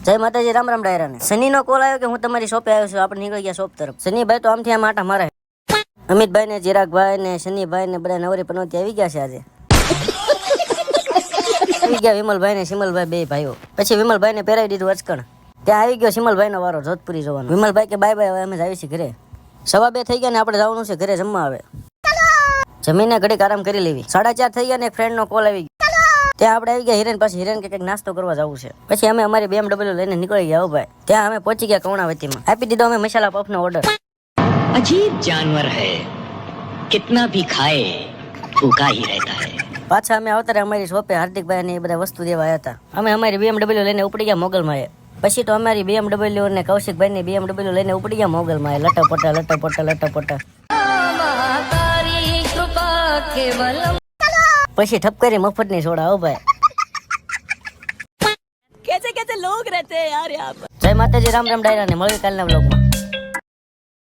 જય માતાજી, રામ રામ ડાયરા ને. સની નો કોલ આવ્યો કે હું તમારી શોપે આવ્યો છું. આપણે નીકળી ગયા શોપ તરફ. સનીભાઈ તો આમથી આમ આટા મારે. અમિતભાઈ ને ચિરાગભાઈ ને શનીભાઈ ને બધા નવરી પનોતી આવી ગયા છે આજે. આવી ગયા વિમલભાઈ ને સિમલભાઈ બે ભાઈઓ. પછી વિમલભાઈ ને પહેરાવી દીધું અચકણ. ત્યાં આવી ગયો સિમલભાઈ નો વારો જોધપુરી જોવાનો. વિમલભાઈ કે બાય બાય, હવે અમે આવી છીએ ઘરે. 2:30 થઈ ગયા ને આપણે જવાનું છે ઘરે જમવા. આવે જમીને ઘડીક આરામ કરી લેવી. 4:30 થઈ ગયા ને એક ફ્રેન્ડ નો કોલ આવી ગયો. ત્યાં આપણે આવી ગયા હિરેન પાસે. હિરેન કે કંઈક નાસ્તો કરવા જવું છે. પછી અમે અમારી BMW લઈને નીકળી ગયા. ભાઈ ત્યાં અમે પહોંચી ગયા કર્ણાવતીમાં. આપી દીધો અમે મસાલા પફ નો ઓર્ડર. अजीब जानवर है, कितना भी खाए भूखा ही रहता है. પાછા અમે આવતા અમારી શોપે હાર્દિકભાઈ ને એ બધા વસ્તુ દેવા આવ્યા હતા. અમે અમારી BMW લઈને ઉપડી ગયા મોગલમાં. પછી તો અમારી BMW ને કૌશિકભાઈ ની BMW લઈને ઉપડી ગયા મોગલમાં. લટપટા લટપટા લટપટા. પછી ઠપકરી મફત ની સોડા. ભાઈ कैसे कैसे लोग रहते हैं यार यहाँ पर. જય માતાજી, રામ રામ ડાયરા ને. મળીએ કાલના વ્લોગમાં.